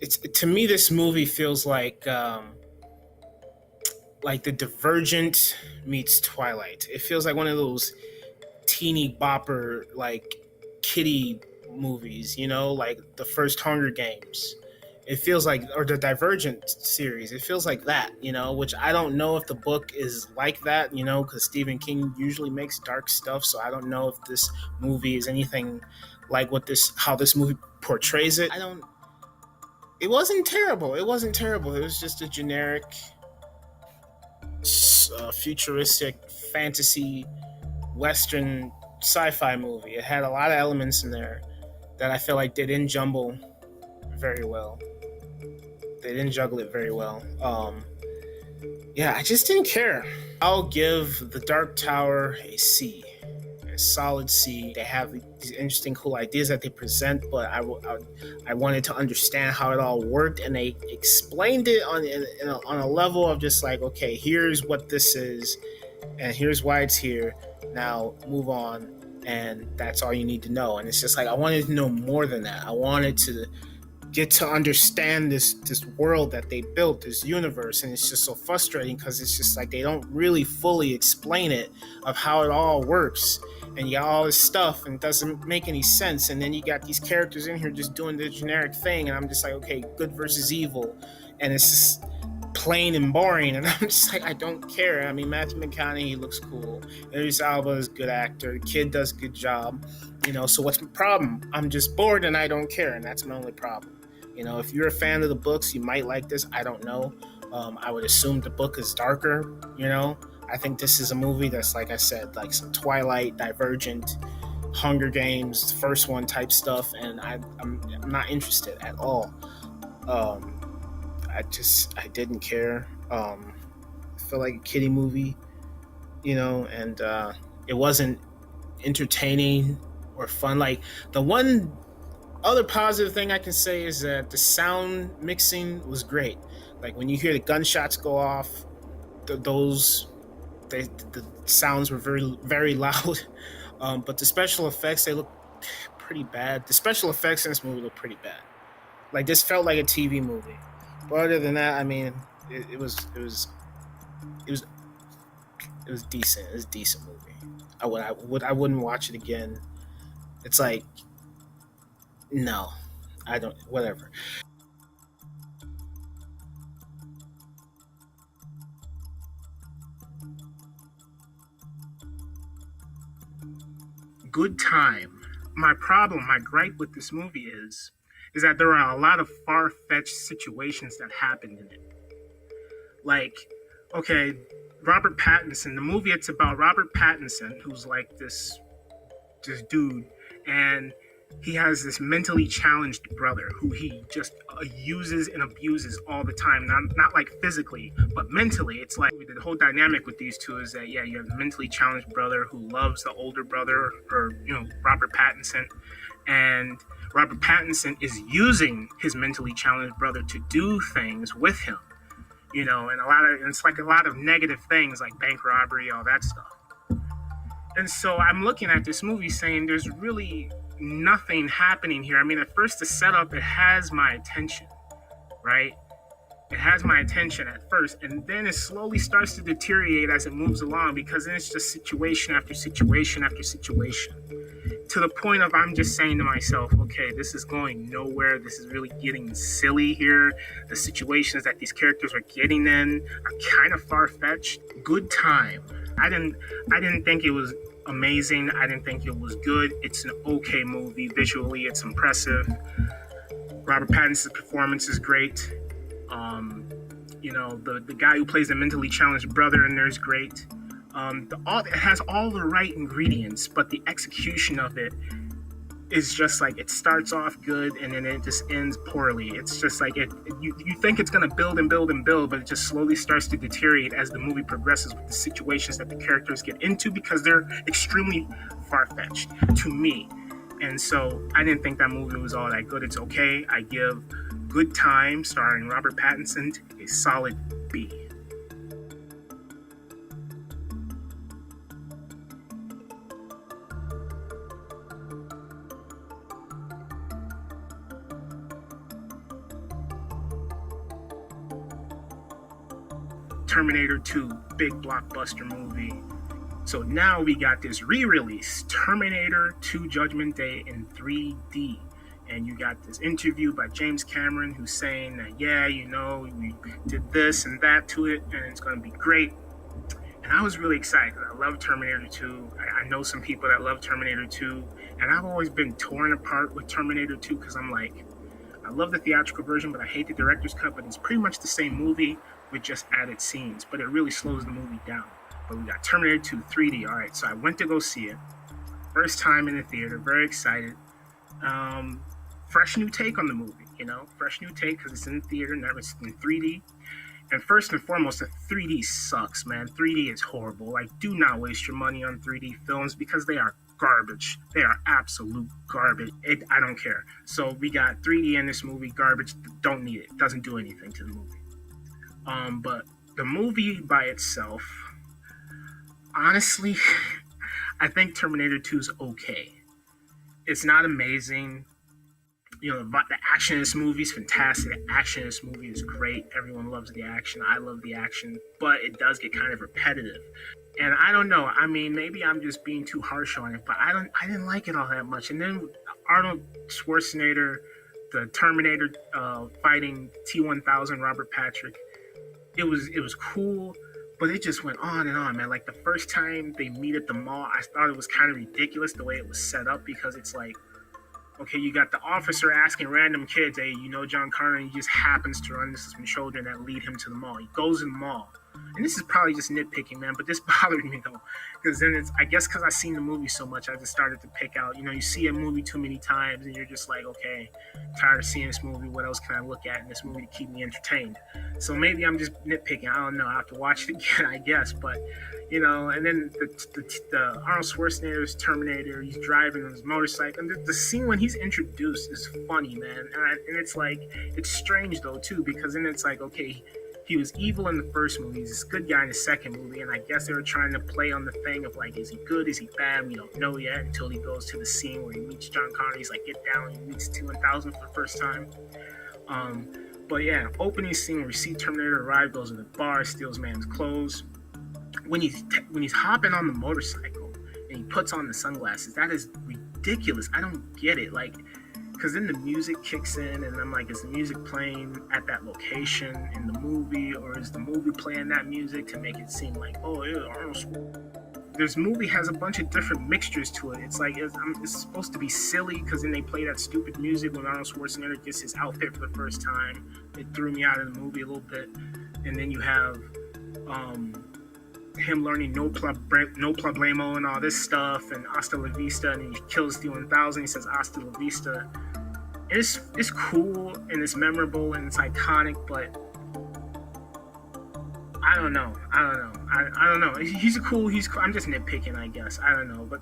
it's to me this movie feels like the Divergent meets Twilight. It feels like one of those teeny bopper like kiddie movies, like the first Hunger Games. It feels like, or the Divergent series. It feels like that, which I don't know if the book is like that, because Stephen King usually makes dark stuff. So I don't know if this movie is anything like how this movie portrays it. I don't. It wasn't terrible. It wasn't terrible. It was just a generic, futuristic fantasy Western sci-fi movie. It had a lot of elements in there that I feel like they didn't jumble very well. They didn't juggle it very well. Yeah, I just didn't care. I'll give The Dark Tower a C, a solid C. They have these interesting, cool ideas that they present, but I wanted to understand how it all worked, and they explained it on a level of just like, okay, here's what this is, and here's why it's here. Now move on, and that's all you need to know. And it's just like I wanted to know more than that. I wanted to get to understand this world that they built, this universe, and it's just so frustrating because it's just like they don't really fully explain it of how it all works. And you got all this stuff and it doesn't make any sense, and then you got these characters in here just doing the generic thing, and I'm just like, okay, good versus evil, and it's just plain and boring, and I'm just like, I don't care. I mean, Matthew McConaughey looks cool, Idris Elba is a good actor, the kid does a good job, so what's my problem? I'm just bored and I don't care, and that's my only problem. If you're a fan of the books, you might like this. I don't know. I would assume the book is darker. I think this is a movie that's, like I said, like some Twilight, Divergent, Hunger Games, first one type stuff, and I'm not interested at all. I didn't care. I felt like a kiddie movie, and it wasn't entertaining or fun. Like, the one other positive thing I can say is that the sound mixing was great. Like, when you hear the gunshots go off, the sounds were very, very loud. But the special effects, they look pretty bad. The special effects in this movie look pretty bad. Like, this felt like a TV movie. But other than that, I mean, it was decent. It was a decent movie. I wouldn't watch it again. It's like, no, I don't. Whatever. Good time. My gripe with this movie is that there are a lot of far-fetched situations that happen in it. Like, okay, Robert Pattinson. The movie, it's about Robert Pattinson, who's like this dude, and he has this mentally challenged brother who he just uses and abuses all the time. Not like physically, but mentally. It's like the whole dynamic with these two is that, yeah, you have the mentally challenged brother who loves the older brother, or Robert Pattinson, and Robert Pattinson is using his mentally challenged brother to do things with him, and it's like a lot of negative things like bank robbery, all that stuff. And so I'm looking at this movie saying there's really nothing happening here. I mean, at first the setup, it has my attention, right? It has my attention at first, and then it slowly starts to deteriorate as it moves along, because then it's just situation after situation after situation, to the point of I'm just saying to myself, okay, this is going nowhere. This is really getting silly here. The situations that these characters are getting in are kind of far-fetched. Good time. I didn't think it was amazing. I didn't think it was good. It's an okay movie. Visually, it's impressive. Robert Pattinson's performance is great. The guy who plays the mentally challenged brother in there is great. It has all the right ingredients, but the execution of it is just like, it starts off good and then it just ends poorly. It's just like you think it's going to build and build and build, but it just slowly starts to deteriorate as the movie progresses with the situations that the characters get into, because they're extremely far-fetched to me. And so I didn't think that movie was all that good. It's okay. I give Good Time, starring Robert Pattinson, a solid B. Terminator 2, big blockbuster movie. So now we got this re-release, Terminator 2 Judgment Day in 3D. And you got this interview by James Cameron who's saying that, yeah, we did this and that to it, and it's going to be great. And I was really excited. I love Terminator 2. I know some people that love Terminator 2. And I've always been torn apart with Terminator 2 because I'm like, I love the theatrical version, but I hate the director's cut. But it's pretty much the same movie with just added scenes. But it really slows the movie down. But we got Terminator 2 3D. All right, so I went to go see it. First time in the theater. Very excited. Fresh new take on the movie, fresh new take because it's in the theater, never in 3D. And first and foremost, the 3D sucks, man. 3D is horrible. Like, do not waste your money on 3D films because they are garbage. They are absolute garbage. I don't care. So we got 3D in this movie, garbage. Don't need it. Doesn't do anything to the movie. But the movie by itself, honestly, I think Terminator 2 is okay. It's not amazing. The action in this movie is fantastic. The action in this movie is great. Everyone loves the action. I love the action, but it does get kind of repetitive. And I don't know. I mean, maybe I'm just being too harsh on it, but I didn't like it all that much. And then Arnold Schwarzenegger, the Terminator, fighting T-1000 Robert Patrick. It was cool, but it just went on and on, man. Like the first time they meet at the mall, I thought it was kind of ridiculous the way it was set up because it's like, okay, you got the officer asking random kids, hey, John Connor, and he just happens to run into some children that lead him to the mall. He goes in the mall. And this is probably just nitpicking, man, but this bothered me, though. Because then I guess because I've seen the movie so much, I just started to pick out, you see a movie too many times, and you're just like, okay, I'm tired of seeing this movie. What else can I look at in this movie to keep me entertained? So maybe I'm just nitpicking. I don't know. I have to watch it again, I guess. But, and then the Arnold Schwarzenegger's Terminator, he's driving on his motorcycle. And the scene when he's introduced is funny, man. And it's like, it's strange, though, too, because then it's like, okay, he was evil in the first movie. He's this good guy in the second movie. And I guess they were trying to play on the thing of like, is he good? Is he bad? We don't know yet until he goes to the scene where he meets John Connor. He's like, get down. He meets T-1000 for the first time. But yeah, opening scene where we see Terminator arrive, goes to the bar, steals man's clothes. When he's hopping on the motorcycle and he puts on the sunglasses, that is ridiculous. I don't get it. Like, because then the music kicks in, and I'm like, is the music playing at that location in the movie, or is the movie playing that music to make it seem like, oh, yeah, Arnold? This movie has a bunch of different mixtures to it. It's like, it's supposed to be silly, because then they play that stupid music when Arnold Schwarzenegger gets his outfit for the first time. It threw me out of the movie a little bit. And then you have him learning no problemo and all this stuff, and hasta la vista, and he kills T-1000. He says hasta la vista. It's cool and it's memorable and it's iconic, but I don't know. I don't know. He's cool. I'm just nitpicking, I guess. I don't know, but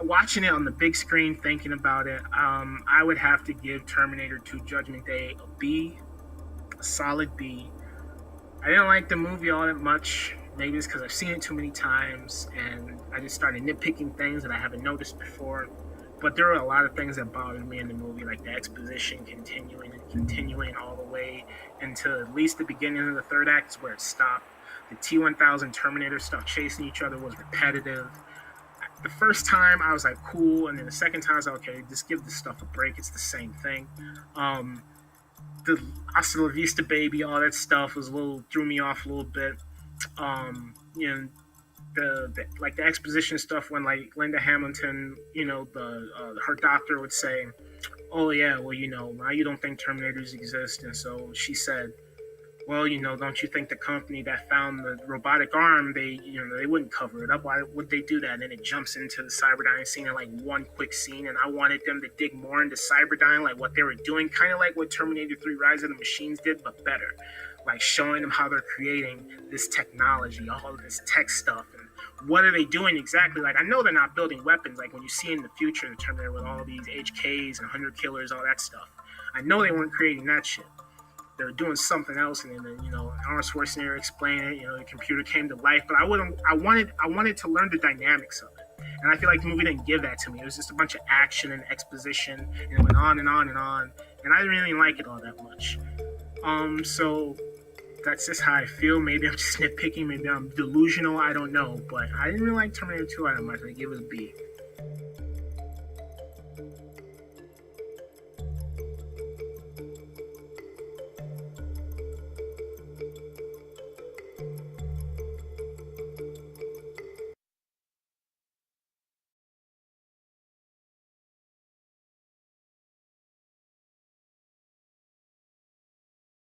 watching it on the big screen, thinking about it, I would have to give Terminator 2 Judgment Day a B, a solid B. I didn't like the movie all that much. Maybe it's because I've seen it too many times and I just started nitpicking things that I haven't noticed before. But there were a lot of things that bothered me in the movie, like the exposition continuing all the way into at least the beginning of the third act is where it stopped. The T-1000 Terminator stuff chasing each other was repetitive. The first time I was like, cool, and then the second time I was like, okay, just give this stuff a break. It's the same thing. The hasta la vista baby, all that stuff threw me off a little bit. The exposition stuff when like Linda Hamilton, her doctor would say, oh yeah, well, now you don't think Terminators exist, and so she said, well, don't you think the company that found the robotic arm, they wouldn't cover it up? Why would they do that? And then it jumps into the Cyberdyne scene in like one quick scene, and I wanted them to dig more into Cyberdyne, like what they were doing, kind of like what Terminator 3 Rise of the Machines did, but better. Like showing them how they're creating this technology, all of this tech stuff, and what are they doing exactly? Like, I know they're not building weapons, like when you see in the future the Terminator with all these HKs and 100 killers, all that stuff. I know they weren't creating that shit. They were doing something else, and then Arnold Schwarzenegger explained it. The computer came to life, but I wanted to learn the dynamics of it, and I feel like the movie didn't give that to me. It was just a bunch of action and exposition, and it went on and on and on, and I didn't really like it all that much. So That's just how I feel. Maybe I'm just nitpicking. Maybe I'm delusional. I don't know. But I didn't really like Terminator 2 that much. I give it a B.